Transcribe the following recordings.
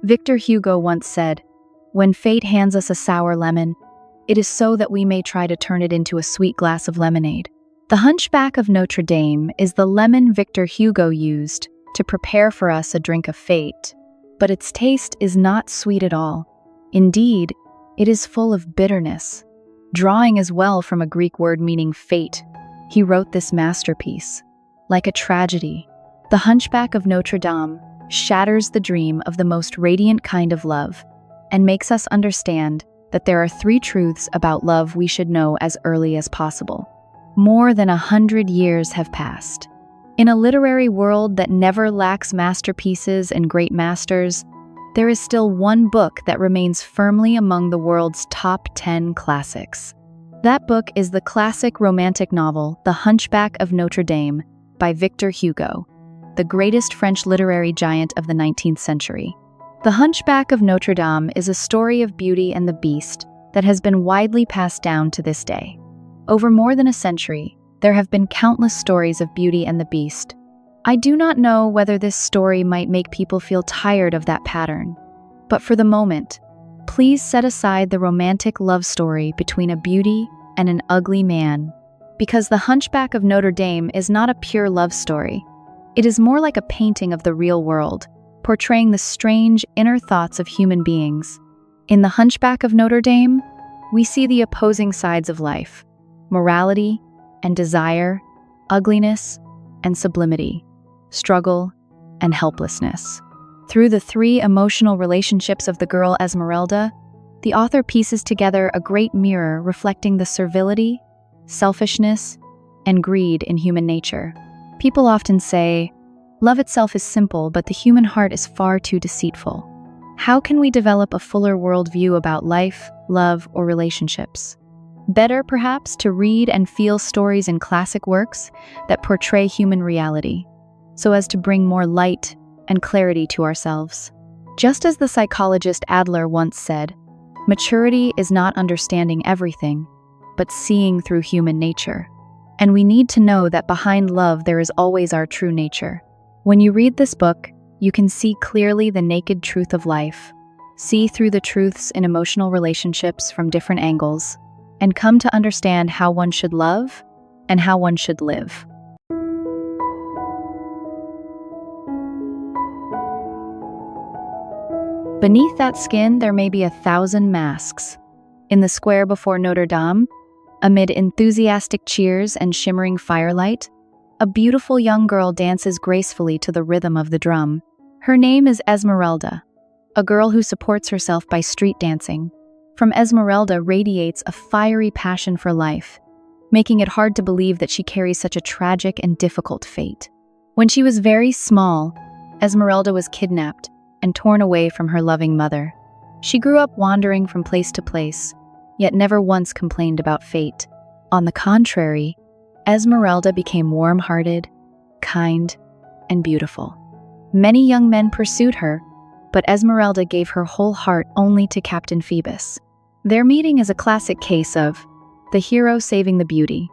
Victor Hugo once said, "When fate hands us a sour lemon, it is so that we may try to turn it into a sweet glass of lemonade." The Hunchback of Notre-Dame is the lemon Victor Hugo used to prepare for us a drink of fate, but its taste is not sweet at all. Indeed, it is full of bitterness, drawing as well from a Greek word meaning fate. He wrote this masterpiece. Like a tragedy, The Hunchback of Notre-Dame shatters the dream of the most radiant kind of love and makes us understand that there are 3 truths about love we should know as early as possible. More than 100 years have passed. In a literary world that never lacks masterpieces and great masters, there is still one book that remains firmly among the world's top 10 classics. That book is the classic romantic novel, The Hunchback of Notre-Dame, by Victor Hugo, the greatest French literary giant of the 19th century. The Hunchback of Notre-Dame is a story of Beauty and the Beast that has been widely passed down to this day. Over more than a century, there have been countless stories of Beauty and the Beast. I do not know whether this story might make people feel tired of that pattern, but for the moment, please set aside the romantic love story between a beauty and an ugly man, because The Hunchback of Notre-Dame is not a pure love story. It is more like a painting of the real world, portraying the strange inner thoughts of human beings. In The Hunchback of Notre-Dame, we see the opposing sides of life: morality and desire, ugliness and sublimity, struggle and helplessness. Through the 3 emotional relationships of the girl Esmeralda, the author pieces together a great mirror reflecting the servility, selfishness, and greed in human nature. People often say, "Love itself is simple, but the human heart is far too deceitful." How can we develop a fuller worldview about life, love, or relationships? Better, perhaps, to read and feel stories in classic works that portray human reality, so as to bring more light and clarity to ourselves. Just as the psychologist Adler once said, maturity is not understanding everything, but seeing through human nature. And we need to know that behind love there is always our true nature. When you read this book, you can see clearly the naked truth of life, see through the truths in emotional relationships from different angles, and come to understand how one should love and how one should live. Beneath that skin, there may be 1,000 masks. In the square before Notre Dame, amid enthusiastic cheers and shimmering firelight, a beautiful young girl dances gracefully to the rhythm of the drum. Her name is Esmeralda, a girl who supports herself by street dancing. From Esmeralda radiates a fiery passion for life, making it hard to believe that she carries such a tragic and difficult fate. When she was very small, Esmeralda was kidnapped and torn away from her loving mother. She grew up wandering from place to place, yet never once complained about fate. On the contrary, Esmeralda became warm-hearted, kind, and beautiful. Many young men pursued her, but Esmeralda gave her whole heart only to Captain Phoebus. Their meeting is a classic case of the hero saving the beauty.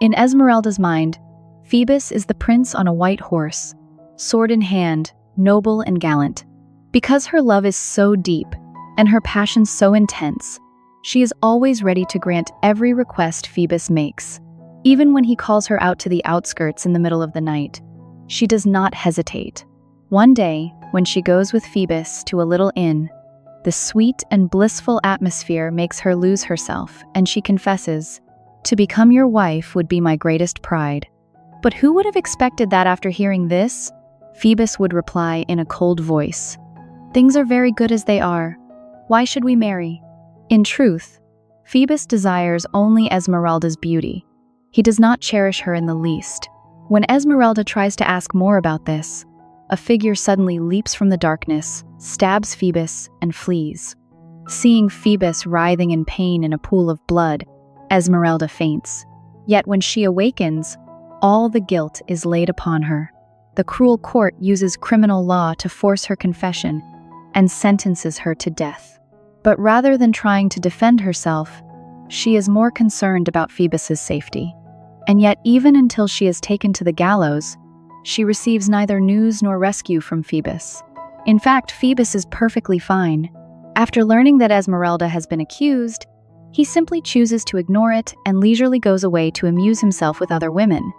In Esmeralda's mind, Phoebus is the prince on a white horse, sword in hand, noble and gallant. Because her love is so deep and her passion so intense, she is always ready to grant every request Phoebus makes. Even when he calls her out to the outskirts in the middle of the night, she does not hesitate. One day, when she goes with Phoebus to a little inn, the sweet and blissful atmosphere makes her lose herself, and she confesses, "To become your wife would be my greatest pride." But who would have expected that after hearing this? Phoebus would reply in a cold voice, "Things are very good as they are. Why should we marry?" In truth, Phoebus desires only Esmeralda's beauty. He does not cherish her in the least. When Esmeralda tries to ask more about this, a figure suddenly leaps from the darkness, stabs Phoebus, and flees. Seeing Phoebus writhing in pain in a pool of blood, Esmeralda faints. Yet when she awakens, all the guilt is laid upon her. The cruel court uses criminal law to force her confession and sentences her to death. But rather than trying to defend herself, she is more concerned about Phoebus's safety. And yet, even until she is taken to the gallows, she receives neither news nor rescue from Phoebus. In fact, Phoebus is perfectly fine. After learning that Esmeralda has been accused, he simply chooses to ignore it and leisurely goes away to amuse himself with other women.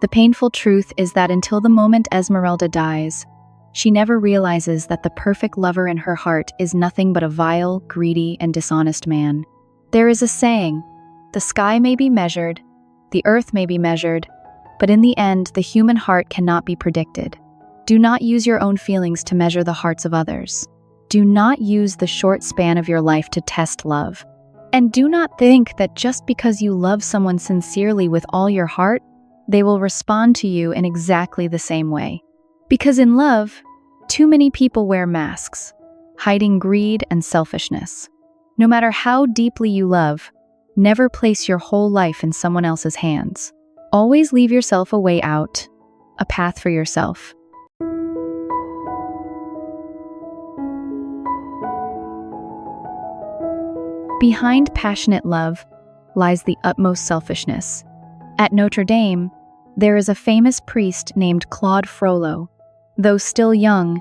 The painful truth is that until the moment Esmeralda dies, she never realizes that the perfect lover in her heart is nothing but a vile, greedy, and dishonest man. There is a saying, the sky may be measured, the earth may be measured, but in the end, the human heart cannot be predicted. Do not use your own feelings to measure the hearts of others. Do not use the short span of your life to test love. And do not think that just because you love someone sincerely with all your heart, they will respond to you in exactly the same way. Because in love, too many people wear masks, hiding greed and selfishness. No matter how deeply you love, never place your whole life in someone else's hands. Always leave yourself a way out, a path for yourself. Behind passionate love lies the utmost selfishness. At Notre Dame, there is a famous priest named Claude Frollo. Though still young,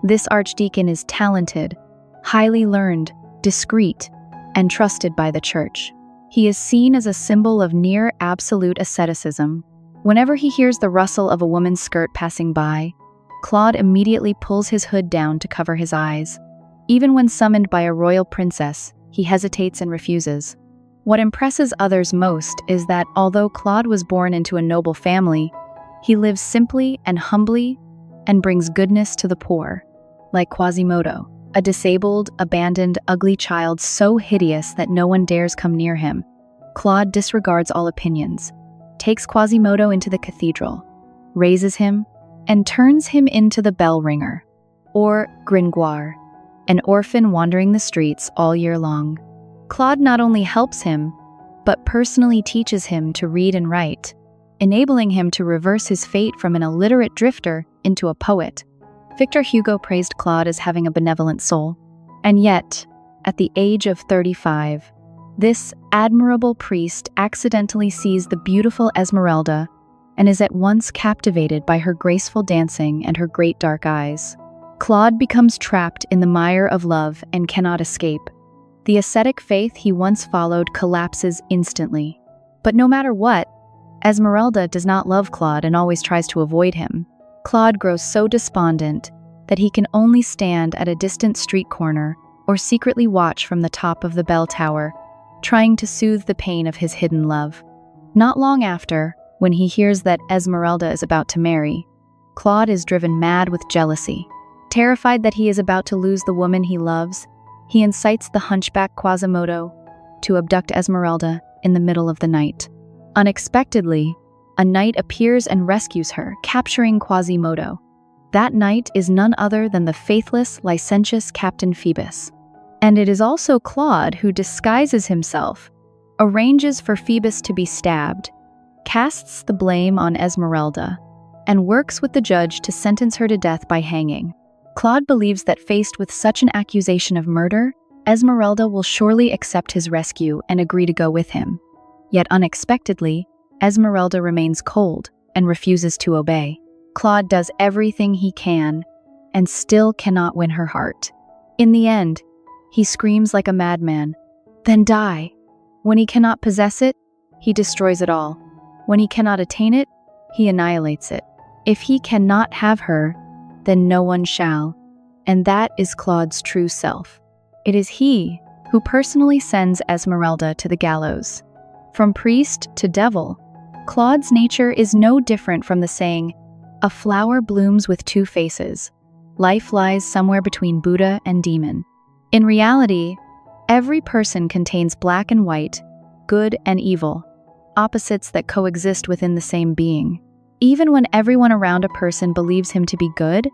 this archdeacon is talented, highly learned, discreet, and trusted by the church. He is seen as a symbol of near absolute asceticism. Whenever he hears the rustle of a woman's skirt passing by, Claude immediately pulls his hood down to cover his eyes. Even when summoned by a royal princess, he hesitates and refuses. What impresses others most is that although Claude was born into a noble family, he lives simply and humbly and brings goodness to the poor. Like Quasimodo, a disabled, abandoned, ugly child so hideous that no one dares come near him, Claude disregards all opinions, takes Quasimodo into the cathedral, raises him, and turns him into the bell ringer, or Gringoire, an orphan wandering the streets all year long. Claude not only helps him, but personally teaches him to read and write, enabling him to reverse his fate from an illiterate drifter into a poet. Victor Hugo praised Claude as having a benevolent soul. And yet, at the age of 35, this admirable priest accidentally sees the beautiful Esmeralda and is at once captivated by her graceful dancing and her great dark eyes. Claude becomes trapped in the mire of love and cannot escape. The ascetic faith he once followed collapses instantly. But no matter what, Esmeralda does not love Claude and always tries to avoid him. Claude grows so despondent that he can only stand at a distant street corner or secretly watch from the top of the bell tower, trying to soothe the pain of his hidden love. Not long after, when he hears that Esmeralda is about to marry, Claude is driven mad with jealousy. Terrified that he is about to lose the woman he loves, he incites the hunchback Quasimodo to abduct Esmeralda in the middle of the night. Unexpectedly, a knight appears and rescues her, capturing Quasimodo. That knight is none other than the faithless, licentious Captain Phoebus. And it is also Claude who disguises himself, arranges for Phoebus to be stabbed, casts the blame on Esmeralda, and works with the judge to sentence her to death by hanging. Claude believes that faced with such an accusation of murder, Esmeralda will surely accept his rescue and agree to go with him. Yet unexpectedly, Esmeralda remains cold and refuses to obey. Claude does everything he can and still cannot win her heart. In the end, he screams like a madman, "Then die!" When he cannot possess it, he destroys it all. When he cannot attain it, he annihilates it. If he cannot have her, then no one shall. And that is Claude's true self. It is he who personally sends Esmeralda to the gallows. From priest to devil, Claude's nature is no different from the saying, "A flower blooms with two faces. Life lies somewhere between Buddha and demon." In reality, every person contains black and white, good and evil, opposites that coexist within the same being. Even when everyone around a person believes him to be good,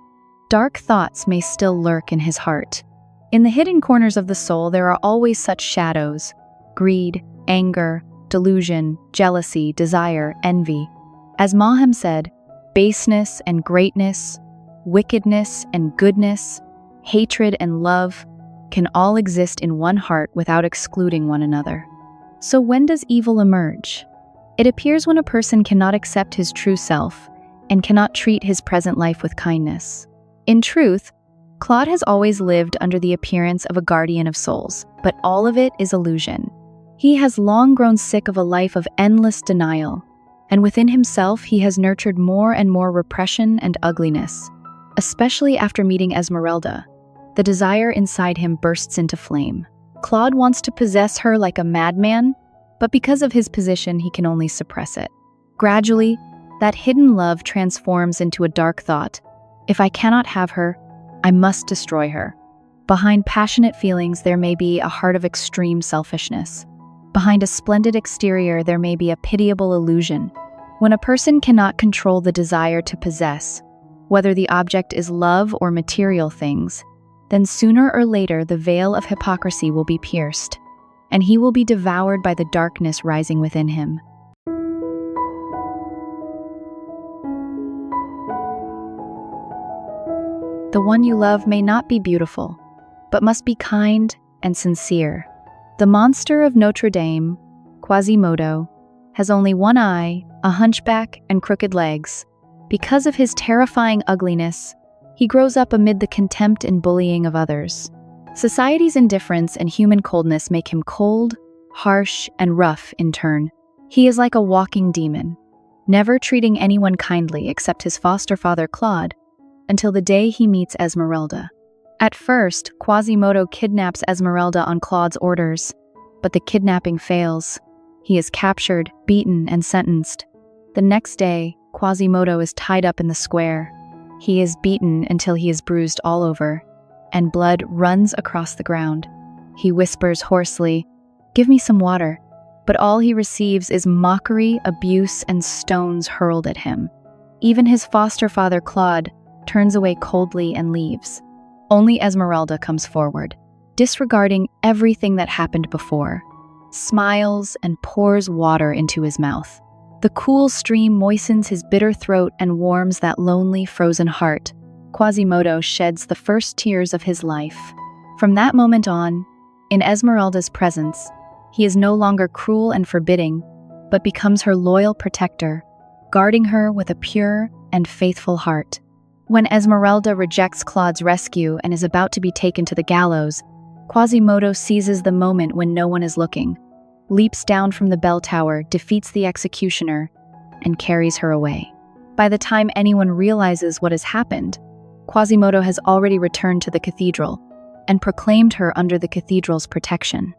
dark thoughts may still lurk in his heart. In the hidden corners of the soul, there are always such shadows: greed, anger, delusion, jealousy, desire, envy. As Mahem said, baseness and greatness, wickedness and goodness, hatred and love can all exist in one heart without excluding one another. So when does evil emerge? It appears when a person cannot accept his true self and cannot treat his present life with kindness. In truth, Claude has always lived under the appearance of a guardian of souls, but all of it is illusion. He has long grown sick of a life of endless denial, and within himself he has nurtured more and more repression and ugliness. Especially after meeting Esmeralda, the desire inside him bursts into flame. Claude wants to possess her like a madman, but because of his position, he can only suppress it. Gradually, that hidden love transforms into a dark thought. If I cannot have her, I must destroy her. Behind passionate feelings, there may be a heart of extreme selfishness. Behind a splendid exterior, there may be a pitiable illusion. When a person cannot control the desire to possess, whether the object is love or material things, then sooner or later the veil of hypocrisy will be pierced, and he will be devoured by the darkness rising within him. The one you love may not be beautiful, but must be kind and sincere. The monster of Notre-Dame, Quasimodo, has only one eye, a hunchback, and crooked legs. Because of his terrifying ugliness, he grows up amid the contempt and bullying of others. Society's indifference and human coldness make him cold, harsh, and rough in turn. He is like a walking demon, never treating anyone kindly except his foster father Claude, until the day he meets Esmeralda. At first, Quasimodo kidnaps Esmeralda on Claude's orders, but the kidnapping fails. He is captured, beaten, and sentenced. The next day, Quasimodo is tied up in the square. He is beaten until he is bruised all over, and blood runs across the ground. He whispers hoarsely, "Give me some water," but all he receives is mockery, abuse, and stones hurled at him. Even his foster father Claude turns away coldly and leaves. Only Esmeralda comes forward, disregarding everything that happened before, smiles and pours water into his mouth. The cool stream moistens his bitter throat and warms that lonely, frozen heart. Quasimodo sheds the first tears of his life. From that moment on, in Esmeralda's presence, he is no longer cruel and forbidding, but becomes her loyal protector, guarding her with a pure and faithful heart. When Esmeralda rejects Claude's rescue and is about to be taken to the gallows, Quasimodo seizes the moment when no one is looking, leaps down from the bell tower, defeats the executioner, and carries her away. By the time anyone realizes what has happened, Quasimodo has already returned to the cathedral and proclaimed her under the cathedral's protection.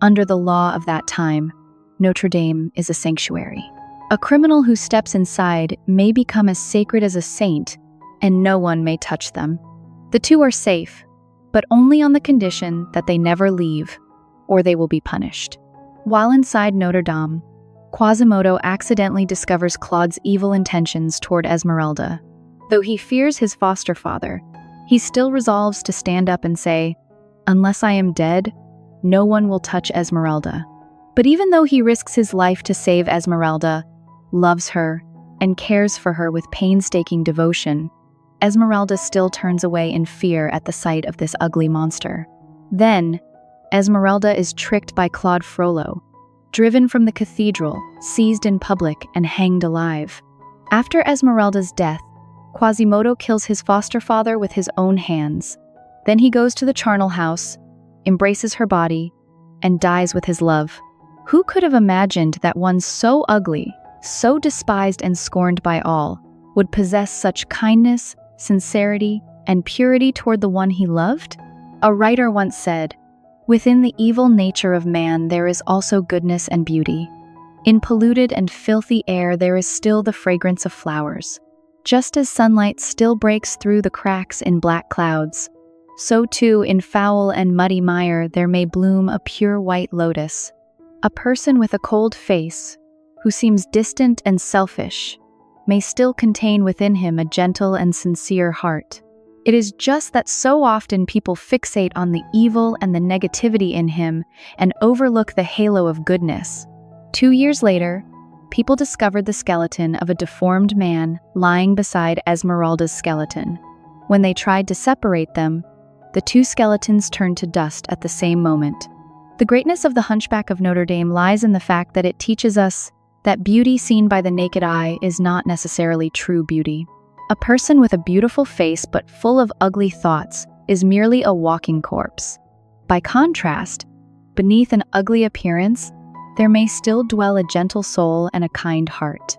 Under the law of that time, Notre Dame is a sanctuary. A criminal who steps inside may become as sacred as a saint, and no one may touch them. The two are safe, but only on the condition that they never leave, or they will be punished. While inside Notre Dame, Quasimodo accidentally discovers Claude's evil intentions toward Esmeralda. Though he fears his foster father, he still resolves to stand up and say, "Unless I am dead, no one will touch Esmeralda." But even though he risks his life to save Esmeralda, loves her, and cares for her with painstaking devotion, Esmeralda still turns away in fear at the sight of this ugly monster. Then, Esmeralda is tricked by Claude Frollo, driven from the cathedral, seized in public, and hanged alive. After Esmeralda's death, Quasimodo kills his foster father with his own hands. Then he goes to the charnel house, embraces her body, and dies with his love. Who could have imagined that one so ugly, so despised and scorned by all, would possess such kindness, sincerity, and purity toward the one he loved? A writer once said, "Within the evil nature of man there is also goodness and beauty. In polluted and filthy air there is still the fragrance of flowers. Just as sunlight still breaks through the cracks in black clouds, so too in foul and muddy mire there may bloom a pure white lotus." A person with a cold face, who seems distant and selfish, may still contain within him a gentle and sincere heart. It is just that so often people fixate on the evil and the negativity in him and overlook the halo of goodness. 2 years later, people discovered the skeleton of a deformed man lying beside Esmeralda's skeleton. When they tried to separate them, the two skeletons turned to dust at the same moment. The greatness of the Hunchback of Notre Dame lies in the fact that it teaches us that beauty seen by the naked eye is not necessarily true beauty. A person with a beautiful face but full of ugly thoughts is merely a walking corpse. By contrast, beneath an ugly appearance, there may still dwell a gentle soul and a kind heart.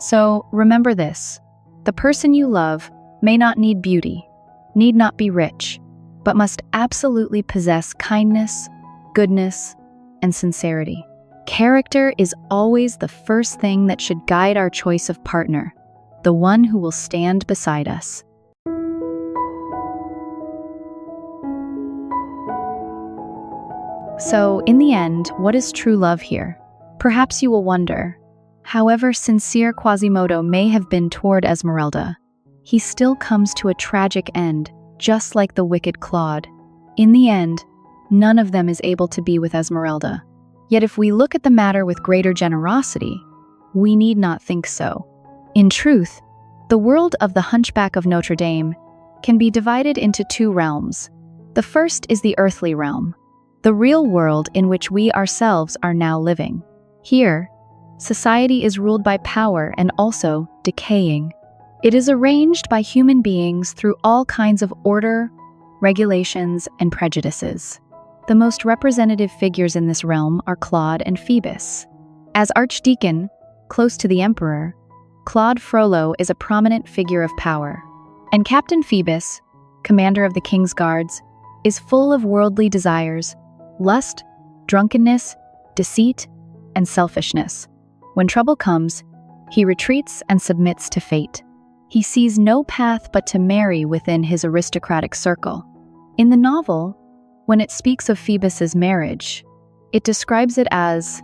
So remember this: the person you love may not need beauty, need not be rich, but must absolutely possess kindness, goodness, and sincerity. Character is always the first thing that should guide our choice of partner, the one who will stand beside us. So, in the end, what is true love here? Perhaps you will wonder. However sincere Quasimodo may have been toward Esmeralda, he still comes to a tragic end, just like the wicked Claude. In the end, none of them is able to be with Esmeralda. Yet if we look at the matter with greater generosity, we need not think so. In truth, the world of the Hunchback of Notre-Dame can be divided into two realms. The first is the earthly realm, the real world in which we ourselves are now living. Here, society is ruled by power and also decaying. It is arranged by human beings through all kinds of order, regulations, and prejudices. The most representative figures in this realm are Claude and Phoebus. As archdeacon, close to the emperor, Claude Frollo is a prominent figure of power, and Captain Phoebus, commander of the king's guards, is full of worldly desires, lust, drunkenness, deceit, and selfishness. When trouble comes, he retreats and submits to fate. He sees no path but to marry within his aristocratic circle. In the novel, when it speaks of Phoebus's marriage, it describes it as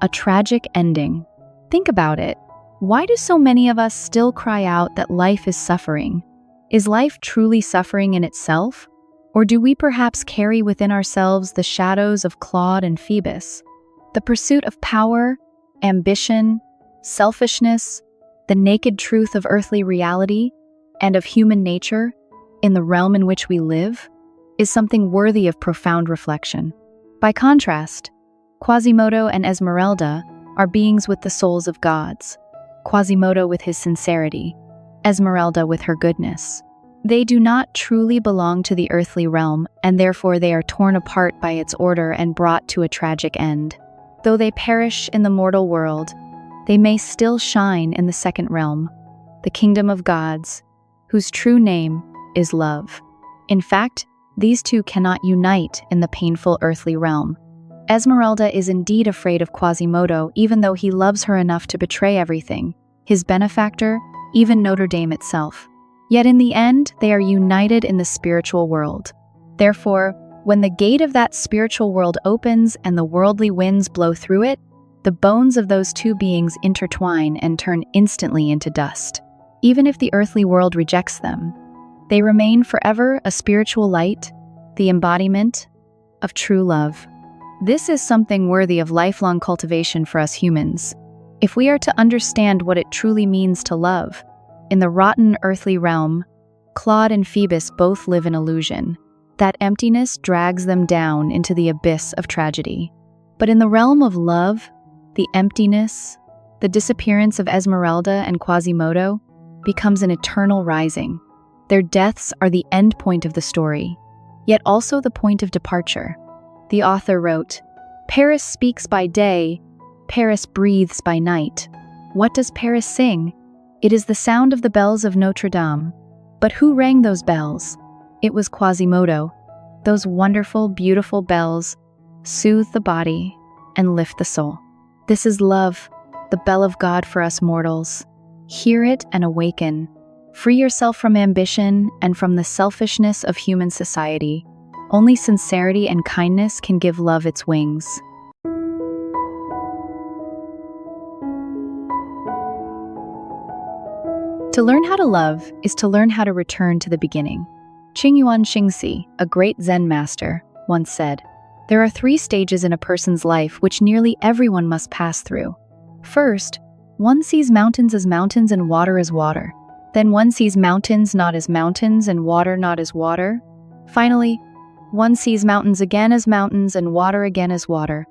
a tragic ending. Think about it. Why do so many of us still cry out that life is suffering? Is life truly suffering in itself? Or do we perhaps carry within ourselves the shadows of Claude and Phoebus? The pursuit of power, ambition, selfishness, the naked truth of earthly reality and of human nature in the realm in which we live is something worthy of profound reflection. By contrast, Quasimodo and Esmeralda are beings with the souls of gods, Quasimodo with his sincerity, Esmeralda with her goodness. They do not truly belong to the earthly realm, and therefore they are torn apart by its order and brought to a tragic end. Though they perish in the mortal world, they may still shine in the second realm, the kingdom of gods, whose true name is love. In fact, these two cannot unite in the painful earthly realm. Esmeralda is indeed afraid of Quasimodo, even though he loves her enough to betray everything, his benefactor, even Notre Dame itself. Yet in the end, they are united in the spiritual world. Therefore, when the gate of that spiritual world opens and the worldly winds blow through it, the bones of those two beings intertwine and turn instantly into dust. Even if the earthly world rejects them, they remain forever a spiritual light, the embodiment of true love. This is something worthy of lifelong cultivation for us humans. If we are to understand what it truly means to love, in the rotten earthly realm, Claude and Phoebus both live in illusion. That emptiness drags them down into the abyss of tragedy. But in the realm of love, the emptiness, the disappearance of Esmeralda and Quasimodo becomes an eternal rising. Their deaths are the end point of the story, yet also the point of departure. The author wrote, "Paris speaks by day, Paris breathes by night. What does Paris sing? It is the sound of the bells of Notre-Dame. But who rang those bells? It was Quasimodo. Those wonderful, beautiful bells soothe the body and lift the soul. This is love, the bell of God for us mortals. Hear it and awaken. Free yourself from ambition and from the selfishness of human society. Only sincerity and kindness can give love its wings." To learn how to love is to learn how to return to the beginning. Qingyuan Xingxi, a great Zen master, once said, "There are 3 stages in a person's life which nearly everyone must pass through. First, one sees mountains as mountains and water as water. Then one sees mountains not as mountains and water not as water. Finally, one sees mountains again as mountains and water again as water.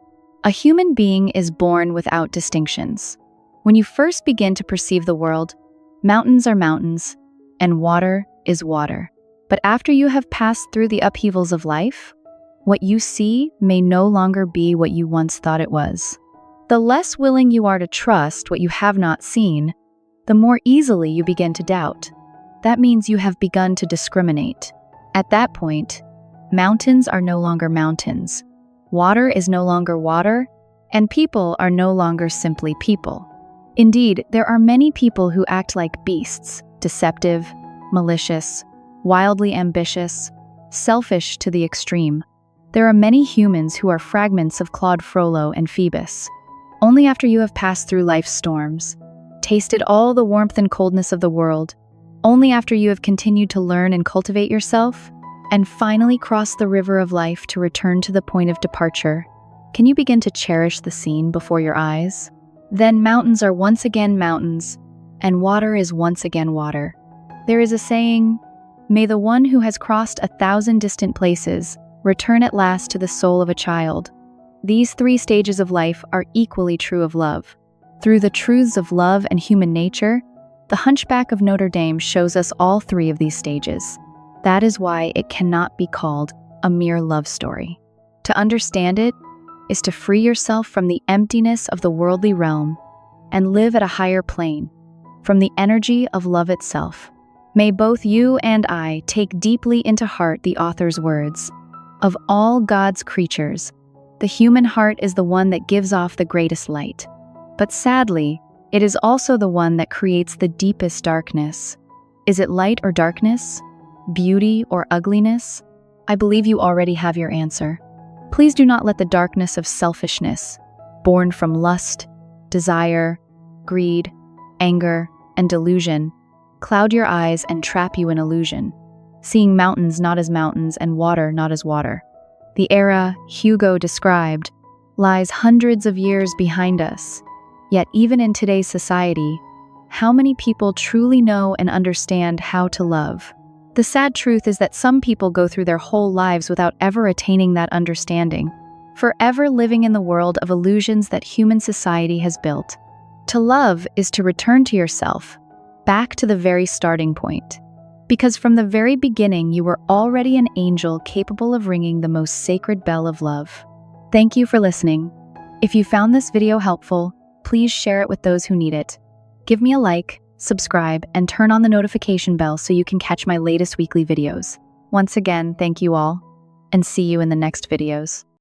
A human being is born without distinctions. When you first begin to perceive the world, mountains are mountains, and water is water. But after you have passed through the upheavals of life, what you see may no longer be what you once thought it was. The less willing you are to trust what you have not seen, the more easily you begin to doubt. That means you have begun to discriminate. At that point, mountains are no longer mountains, water is no longer water, and people are no longer simply people. Indeed, there are many people who act like beasts, deceptive, malicious, wildly ambitious, selfish to the extreme. There are many humans who are fragments of Claude Frollo and Phoebus. Only after you have passed through life's storms, tasted all the warmth and coldness of the world, only after you have continued to learn and cultivate yourself, and finally crossed the river of life to return to the point of departure, can you begin to cherish the scene before your eyes? Then mountains are once again mountains, and water is once again water. There is a saying, "May the one who has crossed 1,000 distant places return at last to the soul of a child." These three stages of life are equally true of love. Through the truths of love and human nature, the Hunchback of Notre-Dame shows us all three of these stages. That is why it cannot be called a mere love story. To understand it is to free yourself from the emptiness of the worldly realm and live at a higher plane, from the energy of love itself. May both you and I take deeply into heart the author's words. Of all God's creatures, the human heart is the one that gives off the greatest light. But sadly, it is also the one that creates the deepest darkness. Is it light or darkness? Beauty or ugliness? I believe you already have your answer. Please do not let the darkness of selfishness, born from lust, desire, greed, anger, and delusion, cloud your eyes and trap you in illusion, seeing mountains not as mountains and water not as water. The era Hugo described lies hundreds of years behind us. Yet even in today's society, how many people truly know and understand how to love? The sad truth is that some people go through their whole lives without ever attaining that understanding, forever living in the world of illusions that human society has built. To love is to return to yourself, back to the very starting point. Because from the very beginning, you were already an angel capable of ringing the most sacred bell of love. Thank you for listening. If you found this video helpful, please share it with those who need it. Give me a like, subscribe, and turn on the notification bell so you can catch my latest weekly videos. Once again, thank you all, and see you in the next videos.